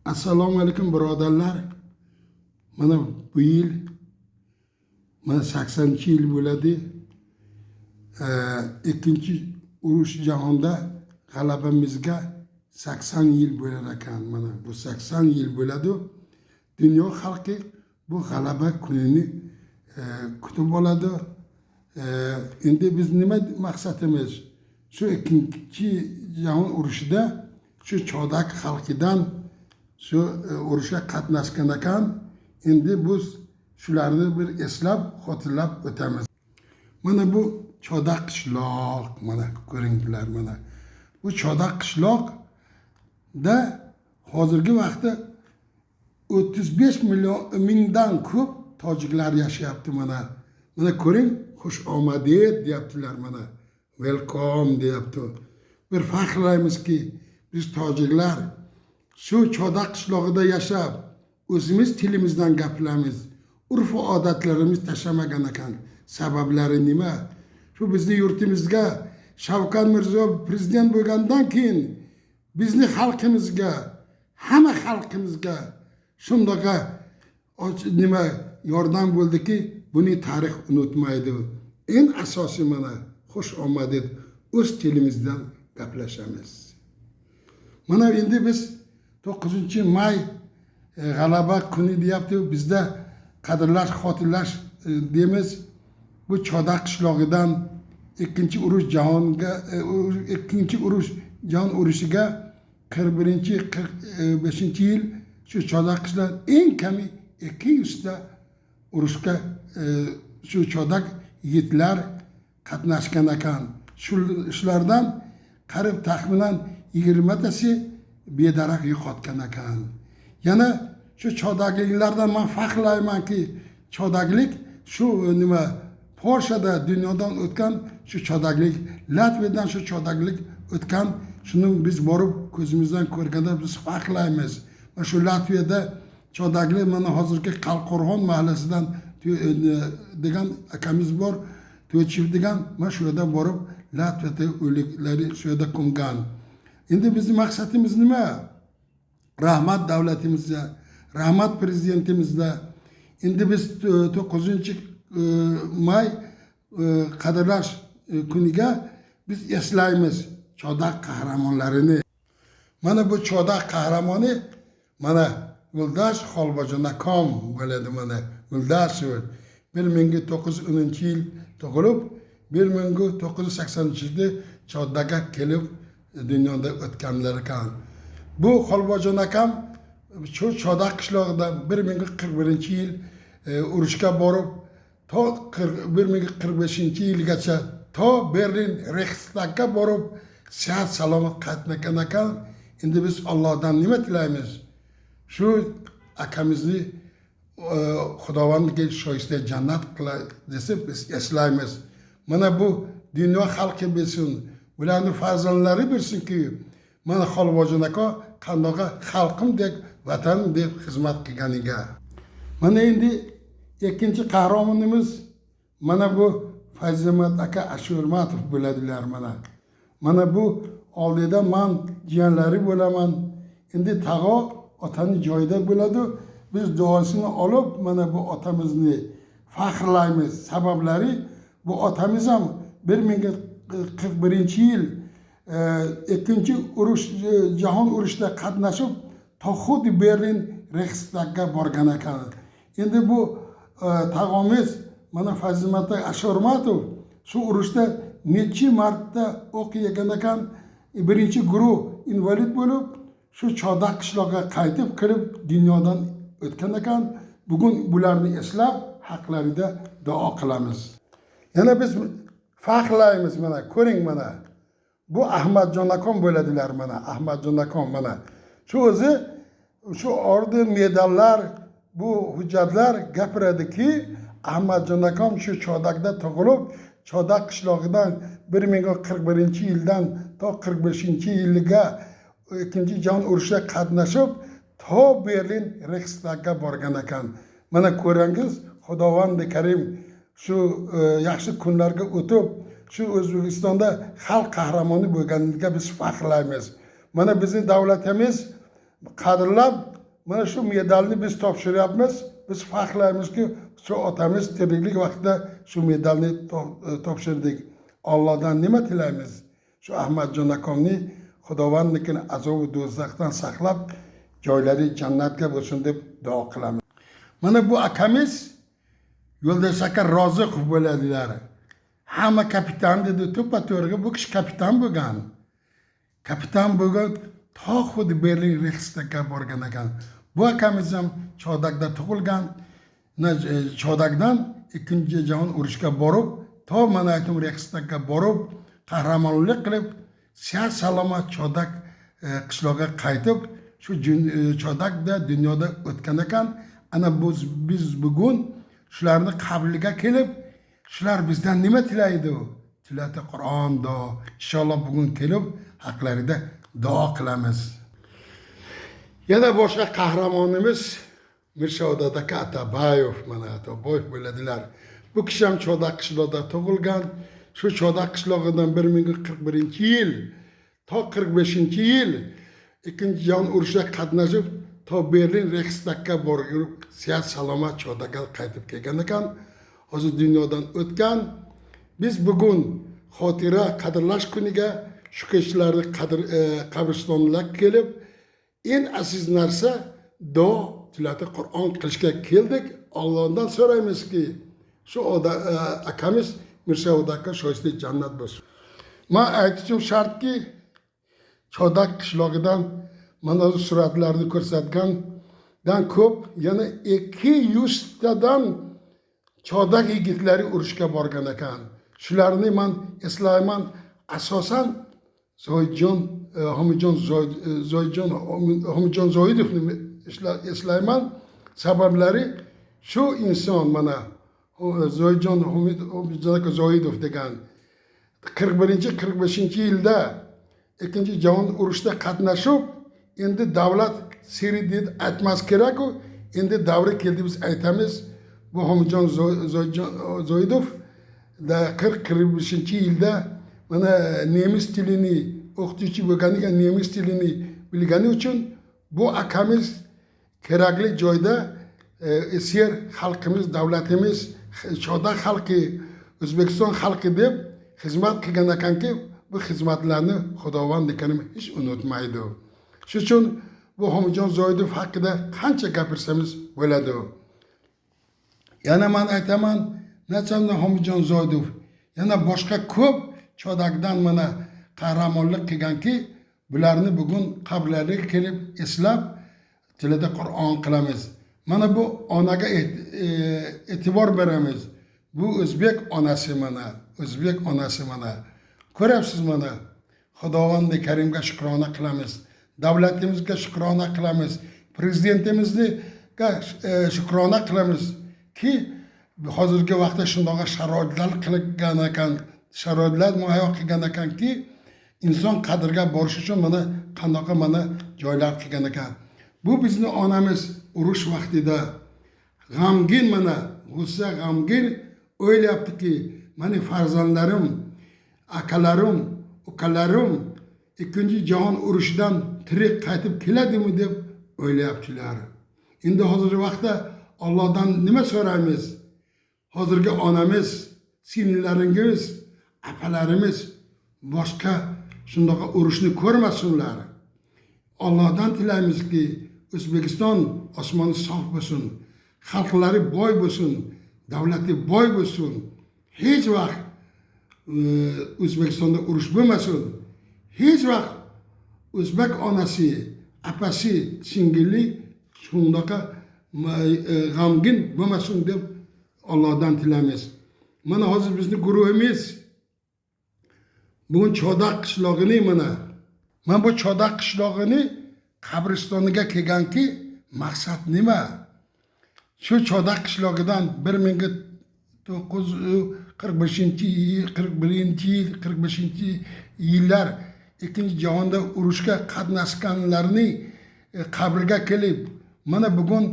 Assalomu alaykum birodarlar. Mana bu yil mana 80-yil bo'ladi. Ikkinchi urush jahonda g'alabamizga 80 yil bo'lar ekan. Mana bu 80 yil bo'ladi. Dunyo xalqi bu g'alaba kunini kutib oladi. Endi biz nima maqsadimiz? Shu ikkinchi jahon urushida shu chodak xalqidan shu urushga qatnashgan ekan. Endi biz shularni bir eslab, xotirlab o'tamiz. Mana bu chodak qishloq, mana ko'ringlar mana. Bu chodak qishloqda hozirgi vaqtda 35 mingdan ko'p tojiklar yashayapti mana. Mana ko'ring, xush omaded deyaptilar mana. Welcome deyapti. Bir faxrlaymizki biz tojiklar shu chodak qishlog'ida yashab, o'zimiz tilimizdan gapiramiz. Urf va odatlarimiz tashlamagan ekan. Sabablari nima? Shu bizning yurtimizga Shavkat Mirziyoyev prezident bo'lgandan keyin bizning xalqimizga, hamma xalqimizga shundaqa nima yordam bo'ldiki, buni tarix unutmaydi. Eng asosiy mana xush omaded o'z tilimizdan gaplashamiz. Mana endi biz 9-may g'alaba kuni deyapti. Bizda qadrlash, xotirlash deymiz. Bu chodak qishlog'idan ikkinchi jahon urushiga 41-45-yil shu chodak qishloq eng kami 200 ta urushga shu chodak yigitlar qatnashgan ekan. Shulardan qarib taxminan 20 tasi bedarak yo'qotgan ekan. Yana shu chodakliklardan men faxrlaymanki, chodaklik shu nima Polshada dunyodan o'tgan shu chodaklik, Latviyadan shu chodaklik o'tgan, shuni biz borib ko'zimizdan ko'rganda biz faxrlaymiz. Va shu Latviyada chodaklik mana hozirgi Qalqo'rg'on mahallasidan degan akamiz bor, To'chiv degan, mana shu yerda borib Latviyada o'liklari shu yerda ko'mgan. Endi bizning maqsadimiz nima? Rahmat davlatimizga, rahmat prezidentimizga. Endi biz 9-may qadrlash kuniga biz eslaymiz chodak qahramonlarini. Mana bu chodak qahramoni mana Yo'ldosh Xolbojon akam bo'ladi mana. Yo'ldoshev 1910-yil tug'ilib, 1980-yilda Chodakka kelib dunyoda o'tganlar ekan. Bu Xolbojon akam shu chodak qishlog'idan 1941-yil urushga borib, to 1945-yilgacha to Berlin Reichstagga borib, sihat salomat qaytmagan ekan. Endi biz Allohdan nima tilaymiz? Shu akamizni Xudovandga shoyista jannat qilay desa biz eslaymiz. Mana bu dunyo xalqi bilsin, ularning farzandlari bilsinki, mana Xolbojon aka qandoqa xalqimdek, vatandek xizmat qilganiga. Mana endi ikkinchi qahramonimiz mana bu Fayzimat aka Ashurmatov bo'ladilar mana. Mana bu oldida men jiyanlari bo'laman. Endi tag'o otaning joyida bo'ladi. Biz duosini olib mana bu otamizni faxrlaymiz. Sabablari bu otamiz ham 1941-yil ikkinchi jahon urushida qatnashib, to'xud Berlin Reichstagga borgan ekan. Endi bu tag'omiz mana Fayzimat Ashurmatov shu urushda necha marta o'q yegan ekan, birinchi guruh invalid bo'lib, shu chodak qishlog'iga qaytib kirib dunyodan o'tgan ekan. Bugun bularni eslab haqlarida duo qilamiz. Yana biz faxrlaymiz mana, ko'ring mana. Bu Ahmadjon akam bo'ladilar mana, Ahmadjon akam mana. Shu o'zi shu orden, medallar, bu hujjatlar gapiradiki, Ahmadjon akam shu chodakda tug'ilib, chodak qishlog'idan 1941-yildan to 45-yilga ikkinchi jahon urushida qatnashib, to Berlin Reichstagga borgan ekan. Mana ko'rangiz, Xudovandi Karim shu yaxshi kunlarga o'tib, shu O'zbekistonda xalq qahramoni bo'lganiga biz faxrlaymiz. Mana bizning davlatimiz qadrlab mana shu medalni biz topshiryapmiz. Biz faxrlaymizki shu otamiz tiriklik vaqtida shu medalni topshirdik. Allohdan nima tilaymiz? Shu Ahmadjon akamni Xudovandnikini azob do'zaxdan saqlab joylari jannatga bo'lsin deb duo qilamiz. Mana bu akamiz Yo'ldosh aka Roziqov bo'ladilar. Hamma kapitan dedi, to'ppa-to'g'ri bu kishi kapitan bo'lgan. Kapitan bo'lgan to xuddi Berlin Reichstagga borgan ekan. Bu akamiz ham Chodakda tug'ilgan. Chodakdan Ikkinchi jahon urushiga borib, to mana aytdim Reichstagga borib, qahramonlik qilib, siyat salomat Chodak qishlog'iga qaytib, shu Chodakda dunyoda o'tgan ekan. Ana biz bugun shularni qabriga kelib, shular bizdan nima tilaydi? Tilati Qur'on duo. Inshaalloh bugun kelib haqlarida duo qilamiz. Yana boshqa qahramonimiz Mirshaodat aka Atabayev, mana Atabayev bo'ladilar. Bu kishi ham Chodak qishlog'ida tug'ilgan. Shu Chodak qishlog'idan 1941-yil to 45-yil Ikkinchi jahon urushida qatnashib, to Berlin Reichstagga borib, siyat salomat Chodakka qaytib kelgan ekan. Hozir dunyodan o'tgan. Biz bugun xotira qadrlash kuniga shu kishilarni qabristonlarga kelib, eng aziz narsa duo tilati Qur'on qilishga keldik. Allohdan so'raymizki, shu akamiz Mirshaodat aka shoysta jannat bo'lsin. Men aytishim shartki, Chodak qishlog'idan mana suratlarni ko'rsatgandan ko'p, yana 200 tadan Chodak yigitlari urushga borgan ekan. Shularni men eslayman, asosan Homidjon Zoidovni eslayman. Sabablari shu inson mana Homidjon Zoidov degan 41-45-yilda Ikkinchi jahon urushida qatnashib, endi davlat seri deb aytmas kerak-ku, endi davri keldi biz aytamiz. Bu Homidjon Zoidov da 40-45-yilda mana nemis tilini o'qituvchi bo'lganiga, nemis tilini bilgani uchun bu akamiz kerakli joyda SR xalqimiz, davlatimiz, Chodak xalqi, O'zbekiston xalqi deb xizmat qilgan ekanki, bu xizmatlarni Xudovand ekanini hech unutmaydi. Shuning uchun bu Homidjon Zoidov haqida qancha gapirsamiz bo'ladi. Yana men aytaman, nachamda Homidjon Zoidov, yana boshqa ko'p Chodakdan mana qahramonlik qilganki, bularni bugun qabrlariga kelib eslab, tilida Qur'on qilamiz. Mana bu onaga e'tibor beramiz. Bu o'zbek onasi mana, o'zbek onasi mana. Ko'ryapsiz mana, Xudovand Karimga shukrona qilamiz. Davlatimizga shukrona qilamiz. Prezidentimizga shukrona qilamiz ki hozirgi vaqtda shunday sharoitlar qilgan ekan, sharoitlar muayyo qilgan ekanki, inson qadriga borish uchun mana qandoqa mana joylar qilgan ekan. Bu bizni onamiz urush vaqtida g'amgin mana, g'ussa g'amgin o'ylayaptiki, meni farzandlarim, akalarim, ukalarim Ikkinchi jahon urushidan tirik qaytib keladimi deb o'ylayaptilar. Endi hozirgi vaqtda Allohdan nima so'raymiz? Hozirgi onamiz, singillaringiz, apalarimiz boshqa shundoq urushni ko'rmasinlar. Allohdan tilaymizki, O'zbekiston osmoni sof bo'lsin, xalqlari boy bo'lsin, davlati boy bo'lsin. Hech vaqt O'zbekistonda urush bo'lmasin. Hech vaqt o'zbek onasi, apasi, singilli shundoq g'amgin bo'lmasin deb Allohdan tilaymiz. Mana hozir bizning guruhimiz bugun Chodak qishlog'ini mana bu Chodak qishlog'ini qabristoniga kelganki, maqsad nima? Shu Chodak qishlog'idan 1941-yillar Ikkinchi jahonda urushga qatnashganlarni qabriga kelib, mana bugun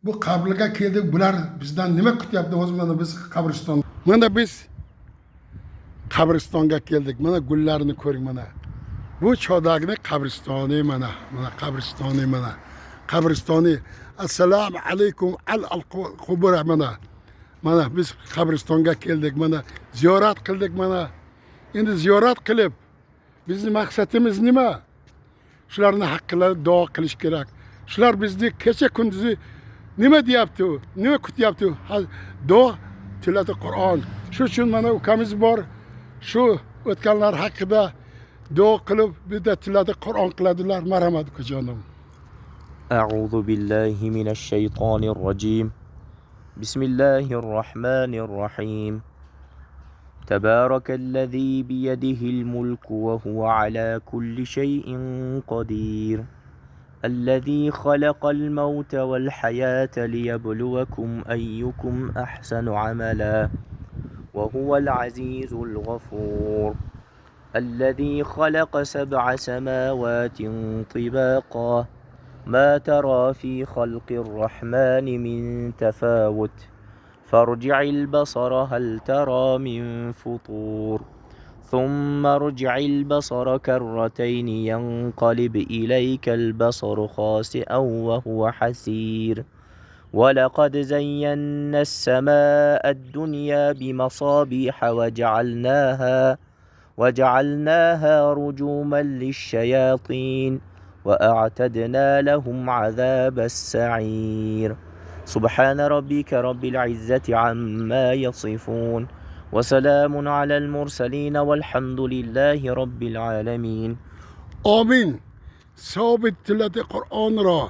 bu qabrga keldik. Bular bizdan nima kutyapti? Hozir mana biz qabriston. Mana biz qabristonga keldik. Mana gullarni ko'ring mana. bu chodagni qabristoni mana qabristoni mana qabristoni. Assalomu alaykum al qubur mana biz qabristonga keldik, mana ziyorat qildik. Mana endi ziyorat qilib bizning maqsadimiz nima? Shularni haqqida duo qilish kerak. Shular bizni kecha kunduzi nima deyapti? Nima kutyapti? Duo, tilovat Qur'on. Shu uchun mana ukamiz bor. Shu o'tganlar haqida duo qilib, bizda tilovat Qur'on qiladilar. Marhamat ukajonim. أعوذ بالله من الشيطان الرجيم بسم الله الرحمن الرحيم تبارك الذي بيده الملك وهو على كل شيء قدير الذي خلق الموت والحياة ليبلوكم أيكم أحسن عملا وهو العزيز الغفور الذي خلق 7 سماوات طباقا ما ترى في خلق الرحمن من تفاوت فارجع البصر هل ترى من فطور ثم ارجع البصر كرتين ينقلب إليك البصر خاسئا وهو حسير ولقد زينا السماء الدنيا بمصابيح وجعلناها رجوما للشياطين وأعتدنا لهم عذاب السعير سبحان ربك رب العزة عما يصفون وسلام على المرسلين والحمد لله رب العالمين آمین. ثابت تلاوت قرآن را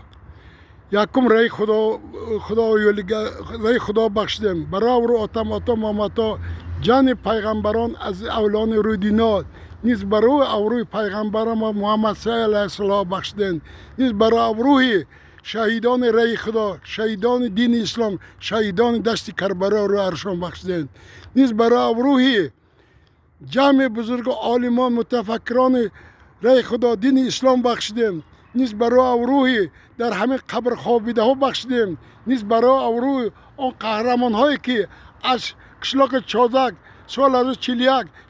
یکم رای خدا یولیگا رای خدا بخشیدم. برای رو آتا ماماتا جان پیغمبران از اولان رودینات نیز برای اوروی پیغمبر ما محمد صلی الله علیه السلام بخشیدن. نیز برای اوروی شهیدان رای خدا، شهیدان دین اسلام، شهیدان دشت کربلا رو ارشان بخشیدن. نیز برای اوروی جمع بزرگ عالمان متفکران رای خدا دین اسلام بخشیدیم. نیز برای اوروی در همه قبر خوابیده ها بخشیدیم. نیز برای اوروی آن قهرمان هایی که از قشلاق چازک سال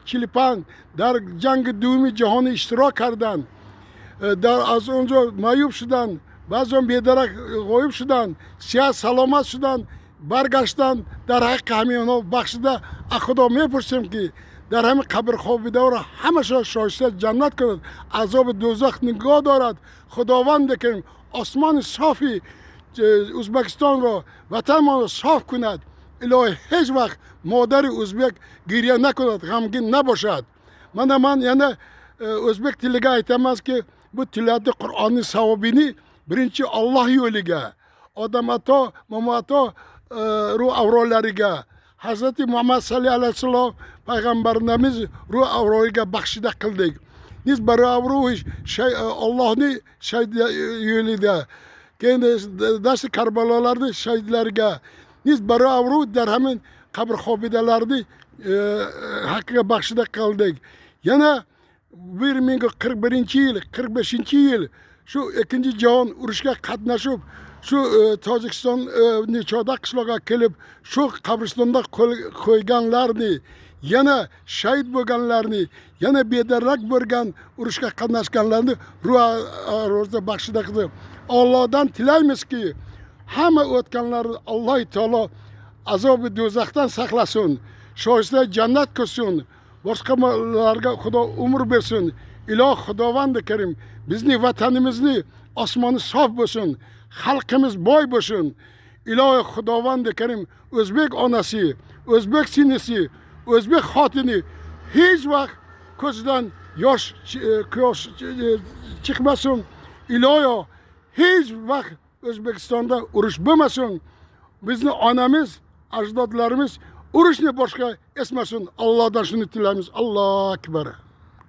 1941-45 در جنگ دوم جهان اشتراک کردند، از اونجا معیوب شدند، بعضی بی‌درک غایب شدند، صحت سلامت شدند، برگشتند. در حق همه اونها بخشیده. خدا میپرسیم که در همه قبر خوابیده را همه شایسته جنت کند، عذاب دوزخ نگاه دارد. خداوند که آسمان صافی ازبکستان را وطن ما را صاف کند. الهی هیچ وقت مادر ازبک گریه نکند، غمگین نباشد. من یعنی ازبک تیلگه ایتم است که bu tilovat Qur'onni savobini birinchi Alloh yo'liga, odam ato, momo ato ruh avrolariga, Hazrati Muhammad sallallohu alayhi vasallam payg'ambarimiz ruh avroliga baxshida qildik. Biz baravruh Allohning yo'lida, keyin dasht Karbalolarda shahidlarga, biz baravruh dar hamin qabr xobidalarni haqqiga baxshida qildik. Yana 1941 yil, 45 yil shu ikkinchi jahon urushga qatnashib, shu Tojikiston Nechoda qishlog'iga kelib, shu qabristonda qo'yganlarni, yana shahid bo'lganlarni, yana bedarak bo'lgan urushga qatnashganlarni ro'za baxshida qildi. Allohdan tilaymizki, hamma o'tganlarni Alloh taolo azobi do'zaxdan saqlasin, shoyista jannat qilsin. Boshqalarga Xudo umr bersin. Iloh Xudovand Karim bizning vatanimizni osmoni sof bo'lsin, xalqimiz boy bo'lsin. Iloh Xudovand Karim o'zbek onasi, o'zbek sinisi, o'zbek xotini hech vaqt ko'zidan yosh chiqmasin. Iloho hech vaqt O'zbekistonda urush bo'lmasin. Bizning onamiz, ajdodlarimiz urushni boshqa esmasin. Allohdan shuni tilaymiz. Allohu akbar.